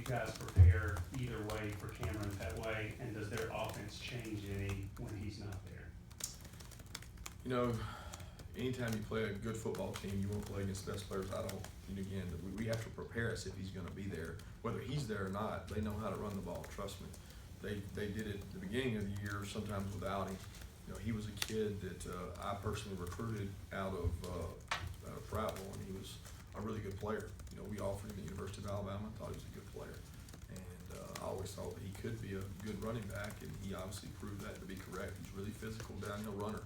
guys prepare either way for Cameron Petway, and does their offense change any when he's not there? You know, anytime you play a good football team, you want to play against the best players. And again, we have to prepare us if he's going to be there. Whether he's there or not, they know how to run the ball, trust me. They did it at the beginning of the year, sometimes without him. You know, he was a kid that I personally recruited out of Prattville, and he was a really good player. You know, we offered him at the University of Alabama, thought he was a good player. And I always thought that he could be a good running back, and he obviously proved that to be correct. He's really physical, downhill runner.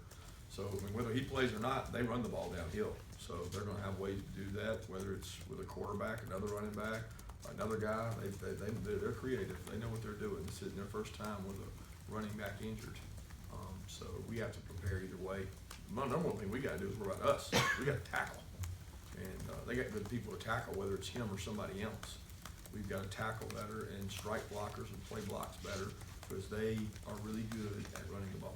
So, I mean, whether he plays or not, they run the ball downhill. So they're going to have ways to do that, whether it's with a quarterback, another running back, or another guy. They're creative. They know what they're doing. This isn't their first time with a running back injured. So we have to prepare either way. The number one thing we got to do is worry about us. We got to tackle. And they got good people to tackle, whether it's him or somebody else. We've got to tackle better and strike blockers and play blocks better because they are really good at running the ball.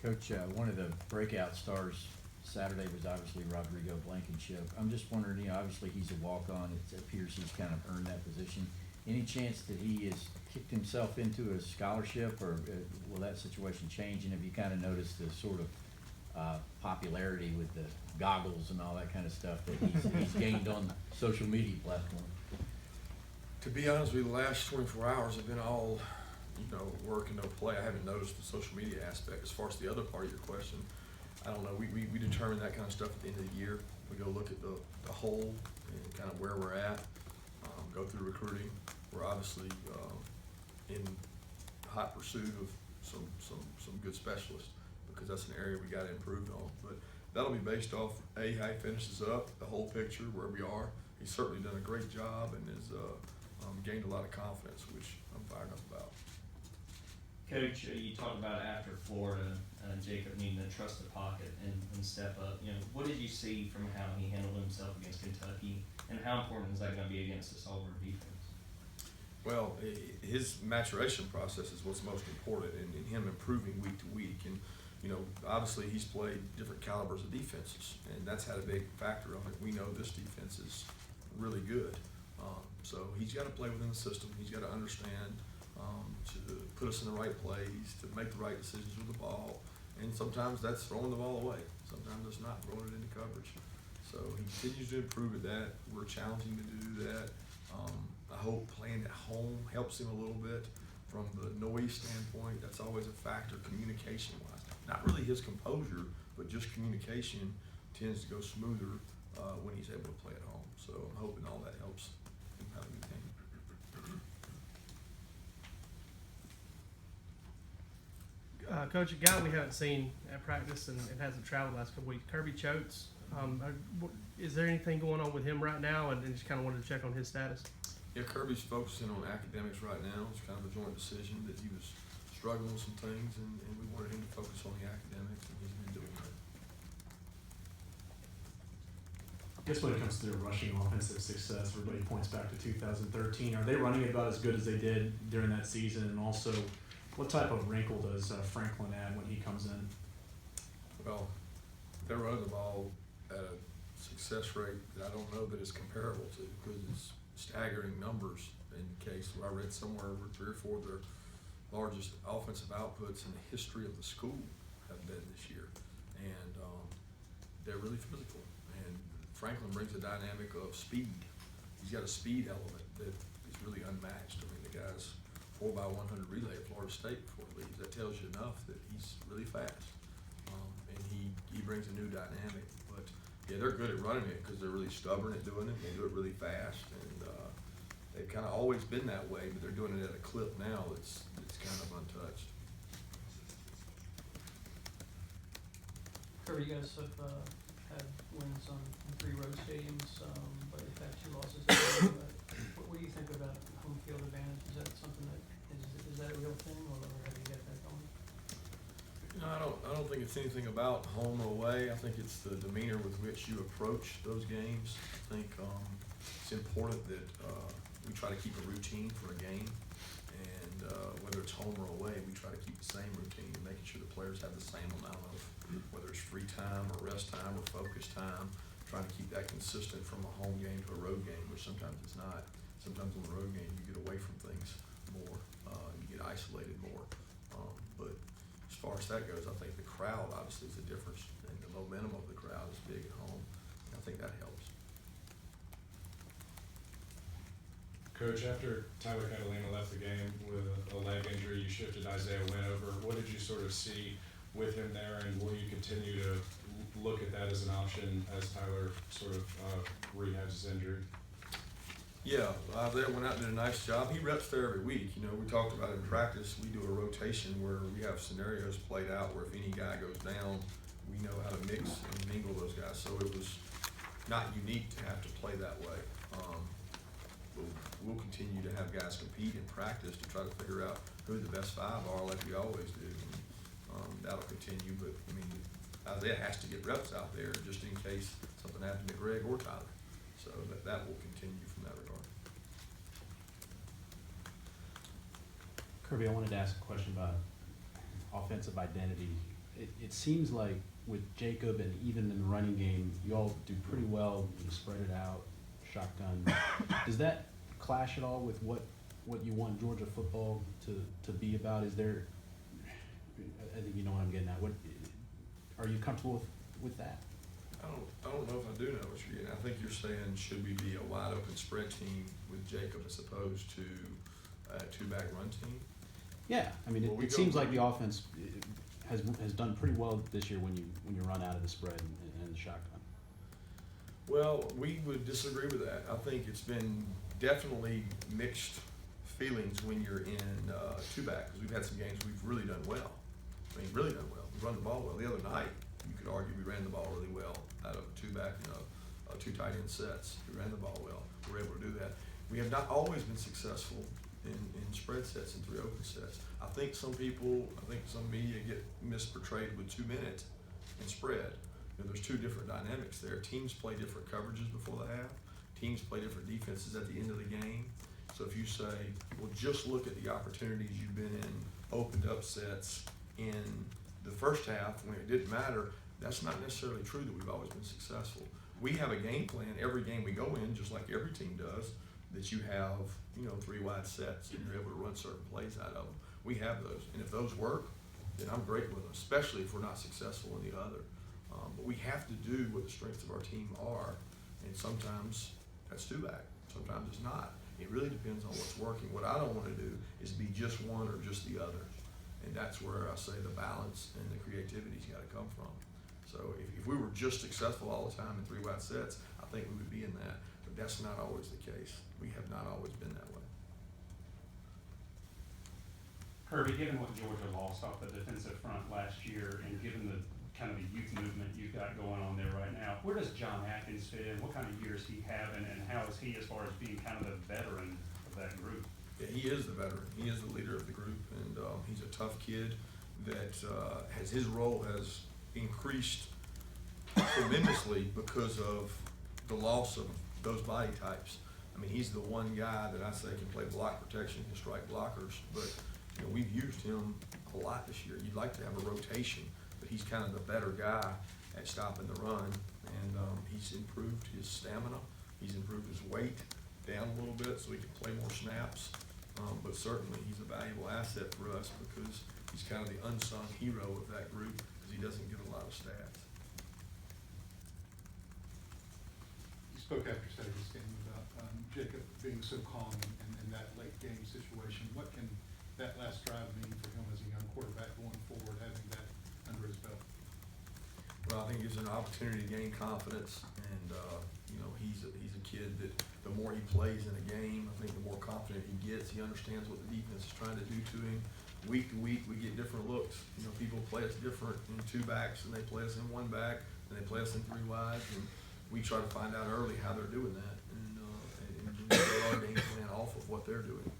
Coach, one of the breakout stars Saturday was obviously Rodrigo Blankenship. I'm just wondering, you know, obviously he's a walk-on. It appears he's kind of earned that position. Any chance that he has kicked himself into a scholarship, or will that situation change? And have you kind of noticed the sort of popularity with the goggles and all that kind of stuff that he's gained on social media platform? To be honest with you, the last 24 hours have been all, you know, work and no play. I haven't noticed the social media aspect. As far as the other part of your question, I don't know. We determine that kind of stuff at the end of the year. We go look at the whole and kind of where we're at, go through recruiting. We're obviously in hot pursuit of some good specialists because that's an area we got to improve on. But that'll be based off how he finishes up, the whole picture, where we are. He's certainly done a great job and has gained a lot of confidence, which I'm fired up about. Coach, you talked about after Florida, Jacob needing to trust the pocket and step up. You know, what did you see from how he handled himself against Kentucky, and how important is that going to be against this Auburn defense? Well, his maturation process is what's most important, and him improving week to week. And you know, obviously he's played different calibers of defenses, and that's had a big factor on it. We know this defense is really good, so he's got to play within the system. He's got to understand to put us in the right plays, to make the right decisions with the ball. And sometimes that's throwing the ball away. Sometimes it's not throwing it into coverage. So he continues to improve at that. We're challenging him to do that. I hope playing at home helps him a little bit from the noise standpoint. That's always a factor communication-wise. Not really his composure, but just communication tends to go smoother when he's able to play at home. So I'm hoping all that helps him have a good game. Coach, a guy we haven't seen at practice and hasn't traveled the last couple weeks, Kirby Choates. Is there anything going on with him right now? And just kind of wanted to check on his status. Yeah, Kirby's focusing on academics right now. It's kind of a joint decision that he was struggling with some things, and we wanted him to focus on the academics, and he's been doing that. I guess when it comes to their rushing offensive success, everybody points back to 2013. Are they running about as good as they did during that season? And also, what type of wrinkle does Franklin add when he comes in? Well, they're running the ball at a success rate that I don't know that is comparable to, because it's staggering numbers. In case where I read somewhere where 3 or 4 of their largest offensive outputs in the history of the school have been this year, and they're really physical. And Franklin brings a dynamic of speed. He's got a speed element that is really unmatched. I mean, the guy's 4x100 relay at Florida State before he leaves. That tells you enough that he's really fast, and he brings a new dynamic. But yeah, they're good at running it because they're really stubborn at doing it. They do it really fast, and they've kind of always been that way. But they're doing it at a clip now that's kind of untouched. Kirby, you guys have had wins on 3 road stadiums, but you've had 2 losses. What do you think about home field advantage? Is that something that is that a real thing, or have you got that going? No, I don't think it's anything about home or away. I think it's the demeanor with which you approach those games. I think it's important that we try to keep a routine for a game, and whether it's home or away, we try to keep the same routine, making sure the players have the same amount of, whether it's free time or rest time or focus time, trying to keep that consistent from a home game to a road game, which sometimes it's not. Sometimes on the road game, you get away from things more, you get isolated more. But as far as that goes, I think the crowd obviously is a difference, and the momentum of the crowd is big at home. I think that helps. Coach, after Tyler Catalina left the game with a leg injury, you shifted Isaiah Wynn over. What did you sort of see with him there, and will you continue to look at that as an option as Tyler sort of rehabs his injury? Yeah, Isaiah went out and did a nice job. He reps there every week. You know, we talked about in practice, we do a rotation where we have scenarios played out where if any guy goes down, we know how to mix and mingle those guys. So it was not unique to have to play that way. We'll continue to have guys compete in practice to try to figure out who the best five are like we always do. And, that'll continue, but I mean, Isaiah has to get reps out there just in case something happened to Greg or Tyler. So that will continue from that regard. Kirby, I wanted to ask a question about offensive identity. It seems like with Jacob and even in the running game, you all do pretty well. You spread it out, shotgun. Does that clash at all with what you want Georgia football to be about? Is there, I think you know what I'm getting at. What are you comfortable with that? I don't know if I do know what you're getting. I think you're saying, should we be a wide open spread team with Jacob as opposed to a two-back run team? Yeah, I mean, Well, it seems like the offense has done pretty well this year when you run out of the spread and the shotgun. Well, we would disagree with that. I think it's been definitely mixed feelings when you're in two-back, because we've had some games we've really done well. I mean, really done well. We run the ball well. The other night, you could argue we ran the ball really well out of two-back, two tight end sets. We ran the ball well. We were able to do that. We have not always been successful in spread sets and three open sets. I think some media get misportrayed with 2 minutes in spread. You know, there's two different dynamics there. Teams play different coverages before the half. Teams play different defenses at the end of the game. So if you say, well, just look at the opportunities you've been in, opened up sets in the first half when it didn't matter, that's not necessarily true that we've always been successful. We have a game plan every game we go in, just like every team does, that you have, three wide sets and you're able to run certain plays out of them. We have those, and if those work, then I'm great with them, especially if we're not successful in the other. But we have to do what the strengths of our team are, and sometimes that's two-back, sometimes it's not. It really depends on what's working. What I don't want to do is be just one or just the other, and that's where I say the balance and the creativity's got to come from. So if we were just successful all the time in three wide sets, I think we would be in that, but that's not always the case. We have not always been that way. Kirby, given what Georgia lost off the defensive front last year, and given the kind of the youth movement you've got going on there right now, where does John Atkins fit in? What kind of years he having, and how is he as far as being kind of the veteran of that group? Yeah, he is the veteran. He is the leader of the group, and he's a tough kid that his role has increased tremendously because of the loss of those body types. I mean, he's the one guy that I say can play block protection, can strike blockers, but we've used him a lot this year. You'd like to have a rotation, but he's kind of the better guy at stopping the run, and he's improved his stamina. He's improved his weight down a little bit so he can play more snaps, but certainly he's a valuable asset for us because he's kind of the unsung hero of that group because he doesn't get a lot of stats. You spoke after Saturday's game about Jacob being so calm in that late game situation. What can that last drive mean for him as a young quarterback going forward, having that under his belt? Well, I think it's an opportunity to gain confidence, and he's a kid that the more he plays in a game, I think the more confident he gets. He understands what the defense is trying to do to him. Week to week, we get different looks. People play us different in two backs, and they play us in one back, and they play us in three wides, and we try to find out early how they're doing that, and build our game plan off of what they're doing,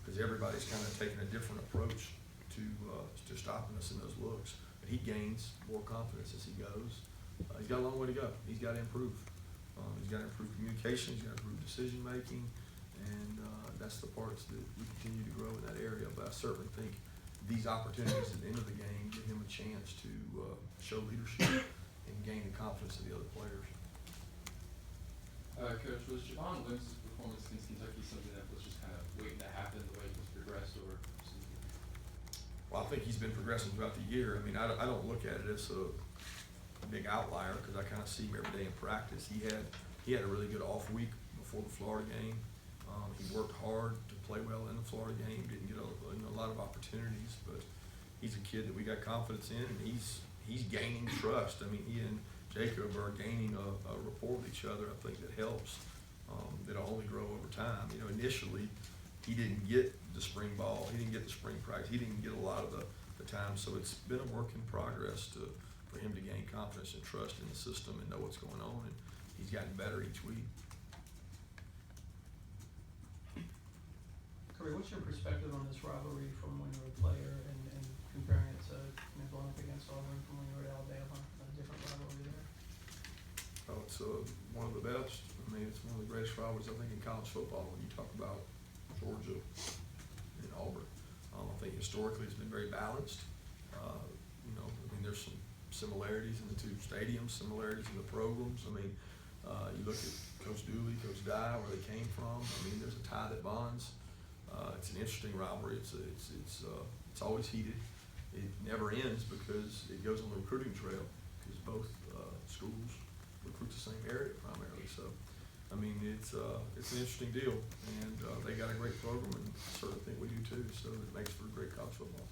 because everybody's kind of taking a different approach to stopping us in those looks. But he gains more confidence as he goes. He's got a long way to go. He's got to improve. He's got to improve communication. He's got to improve decision making, and that's the parts that we continue to grow in that area. But I certainly think these opportunities at the end of the game give him a chance to show leadership and gain the confidence of the other players. Coach, was Javon Williams' performance against Kentucky something that was just kind of waiting to happen the way he's progressed, or something? Well, I think he's been progressing throughout the year. I mean, I don't look at it as a big outlier because I kind of see him every day in practice. He had a really good off week before the Florida game. He worked hard to play well in the Florida game. Didn't get a lot of opportunities, but he's a kid that we got confidence in, and he's gaining trust. I mean, he and Jacob are gaining a rapport with each other. I think that helps. It'll only grow over time. You know, initially he didn't get the spring ball. He didn't get the spring practice. He didn't get a lot of the time. So it's been a work in progress for him to gain confidence and trust in the system and know what's going on. And he's gotten better each week. Kirby, what's your perspective on this rivalry from when you were a player and comparing it to, going up against Auburn from when you were at Alabama, a different rivalry there? Oh, it's one of the best. I mean, it's one of the greatest rivalries, I think, in college football when you talk about Georgia and Auburn. I think historically it's been very balanced. You know, I mean, there's some similarities in the two stadiums, similarities in the programs. I mean, you look at Coach Dooley, Coach Dye, where they came from. I mean, there's a tie that bonds. It's an interesting rivalry. It's always heated. It never ends because it goes on the recruiting trail because both schools recruit the same area primarily. So, I mean, it's an interesting deal, and they got a great program, and I certainly think we do too. So it makes for great college football.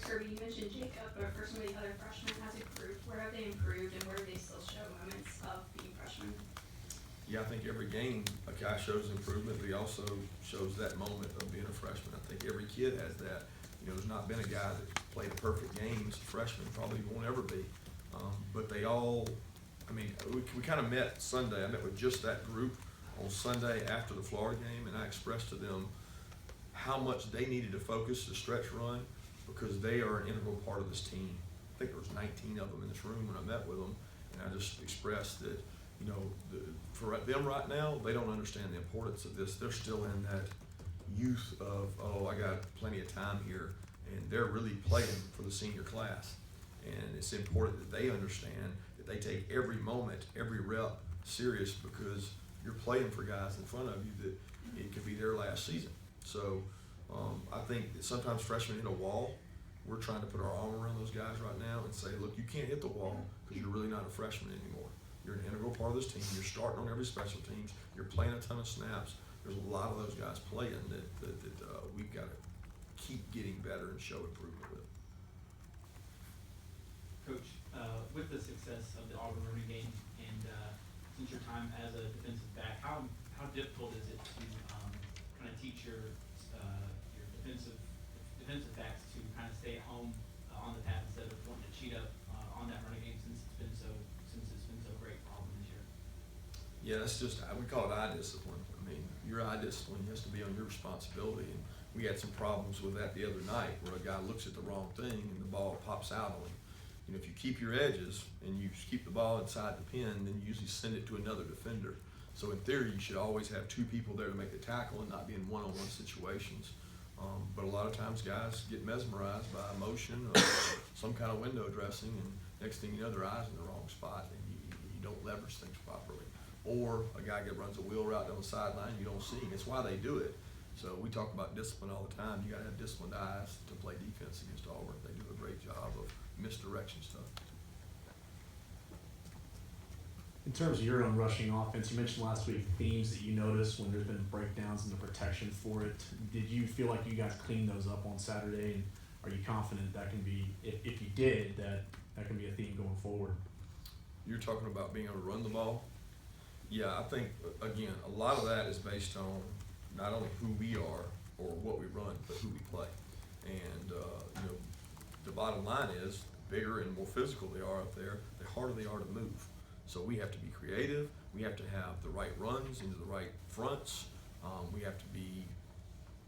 Kirby, you mentioned Jacob, but for some of the other freshmen, has improved. Where have they improved, and where do they still show moments of being freshmen? Yeah, I think every game a guy shows improvement, but he also shows that moment of being a freshman. I think every kid has that. You know, there's not been a guy that played a perfect game as a freshman, probably won't ever be. But they all, I mean, we kind of met Sunday. I met with just that group on Sunday after the Florida game, and I expressed to them how much they needed to focus the stretch run because they are an integral part of this team. I think there was 19 of them in this room when I met with them, and I just expressed that, you know, for them right now, they don't understand the importance of this. They're still in that youth of, oh, I got plenty of time here, and they're really playing for the senior class. And it's important that they understand that they take every moment, every rep serious because you're playing for guys in front of you that it could be their last season. So I think that sometimes freshmen hit a wall. We're trying to put our arm around those guys right now and say, look, you can't hit the wall because you're really not a freshman anymore. You're an integral part of this team. You're starting on every special teams. You're playing a ton of snaps. There's a lot of those guys playing that we've got to keep getting better and show improvement with. Coach, with the success of the Auburn running game and since your time as a defensive back, how difficult is it to kind of teach your defensive backs to kind of stay at home on the path instead of wanting to cheat up on that running game since it's been so great for Auburn this year? Yeah, that's just, we call it eye discipline. I mean, your eye discipline has to be on your responsibility. And we had some problems with that the other night where a guy looks at the wrong thing and the ball pops out on him. You know, if you keep your edges and you keep the ball inside the pin, then you usually send it to another defender. So in theory, you should always have two people there to make the tackle and not be in one-on-one situations. But a lot of times guys get mesmerized by emotion or some kind of window dressing, and next thing you know, their eye's in the wrong spot and you don't leverage things properly. Or a guy runs a wheel route down the sideline, you don't see him. It's why they do it. So we talk about discipline all the time. You gotta have disciplined eyes to play defense against Auburn. They do a great job of misdirection stuff. In terms of your own rushing offense, you mentioned last week themes that you noticed when there's been breakdowns in the protection for it. Did you feel like you guys cleaned those up on Saturday? And are you confident that can be, if you did, that can be a theme going forward? You're talking about being able to run the ball. Yeah, I think, again, a lot of that is based on not only who we are or what we run, but who we play. And, you know, the bottom line is the bigger and more physical they are up there, the harder they are to move. So we have to be creative. We have to have the right runs into the right fronts. We have to be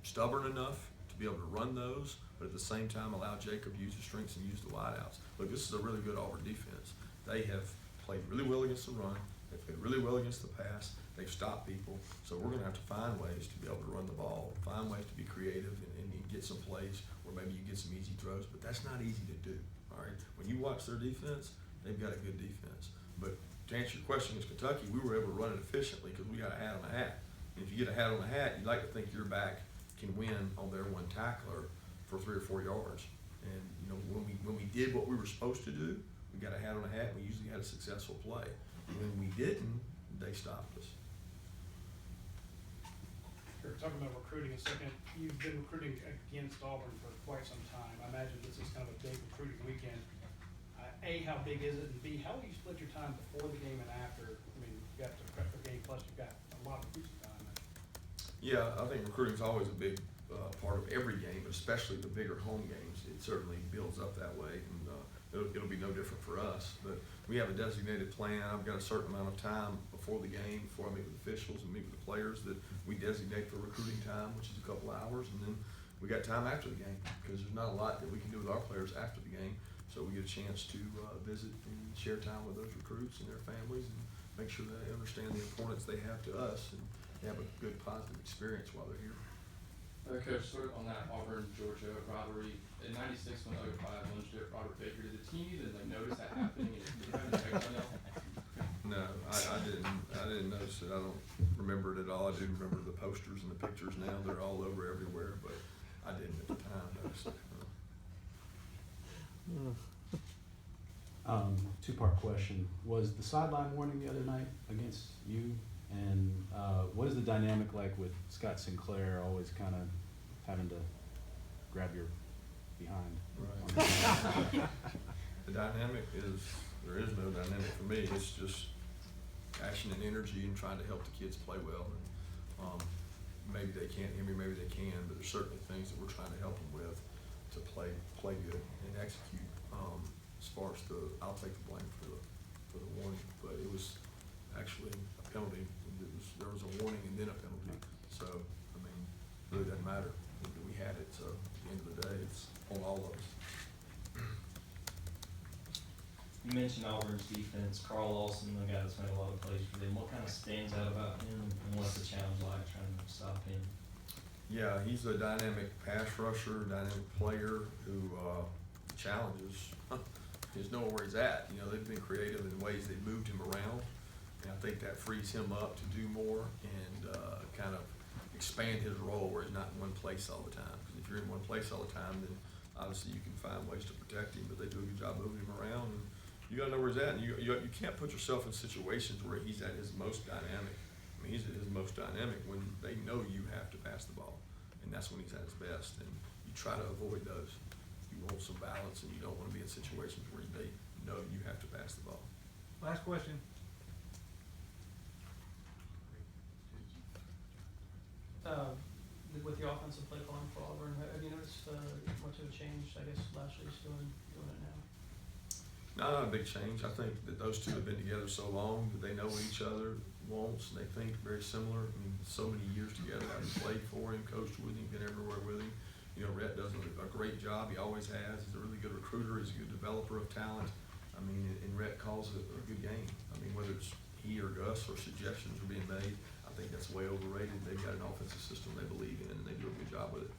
stubborn enough to be able to run those, but at the same time allow Jacob to use his strengths and use the wideouts. Look, this is a really good Auburn defense. They have played really well against the run. They've played really well against the pass. They've stopped people. So we're going to have to find ways to be able to run the ball, find ways to be creative and get some plays where maybe you get some easy throws, but that's not easy to do, all right? When you watch their defense, they've got a good defense. But to answer your question, against Kentucky, we were able to run it efficiently because we got a hat on a hat. And if you get a hat on a hat, you'd like to think your back can win on their one tackler for 3 or 4 yards. And, you know, when we did what we were supposed to do, we got a hat on a hat, we usually had a successful play. When we didn't, they stopped us. We're talking about recruiting a second. You've been recruiting against Auburn for quite some time. I imagine this is kind of a big recruiting weekend. A, how big is it? And B, how will you split your time before the game and after? I mean, you've got to prep for the game, plus you've got a lot of recruiting time. Yeah, I think recruiting's always a big part of every game, but especially the bigger home games. It certainly builds up that way, and it'll be no different for us. But we have a designated plan. I've got a certain amount of time before the game, before I meet with officials and meet with the players, that we designate for recruiting time, which is a couple hours, and then we got time after the game because there's not a lot that we can do with our players after the game. So we get a chance to visit and share time with those recruits and their families and make sure they understand the importance they have to us and have a good positive experience while they're here. Coach, sort of on that Auburn-Georgia rivalry, in '96 when '05 lunged at Robert Baker, did the team even notice that happening? And did you have an effect on y'all? No, I didn't notice it. I don't remember it at all. I do remember the posters and the pictures now. They're all over everywhere, but I didn't at the time notice it. Two-part question. Was the sideline warning the other night against you? And what is the dynamic like with Scott Sinclair always kind of having to grab your behind? Right. The dynamic is, there is no dynamic for me. It's just passion and energy and trying to help the kids play well. And maybe they can't hear me, maybe they can, but there's certainly things that we're trying to help them with to play good and execute. As far as I'll take the blame for the warning, but it was actually a penalty. There was a warning and then a penalty. So, I mean, it really doesn't matter. We had it, so at the end of the day, it's on all of us. You mentioned Auburn's defense. Carl Lawson, the guy that's made a lot of plays for them. What kind of stands out about him, and what's the challenge like trying to stop him? Yeah, he's a dynamic pass rusher, dynamic player who challenges. There's nowhere where he's at. You know, they've been creative in ways they've moved him around, and I think that frees him up to do more and kind of expand his role where he's not in one place all the time. Because if you're in one place all the time, then obviously you can find ways to protect him, but they do a good job moving him around. And you gotta know where he's at, and you can't put yourself in situations where he's at his most dynamic. I mean, he's at his most dynamic when they know you have to pass the ball, and that's when he's at his best. And you try to avoid those. You want some balance, and you don't want to be in situations where they know you have to pass the ball. Last question. With the offensive play calling for Auburn, have you noticed much of a change? I guess Lashley's doing it now. Not a big change. I think that those two have been together so long that they know what each other wants, and they think very similar. I mean, so many years together. I've played for him, coached with him, been everywhere with him. You know, Rhett does a great job. He always has. He's a really good recruiter. He's a good developer of talent. I mean, and Rhett calls it a good game. I mean, whether it's he or Gus or suggestions are being made, I think that's way overrated. They've got an offensive system they believe in, and they do a good job with it.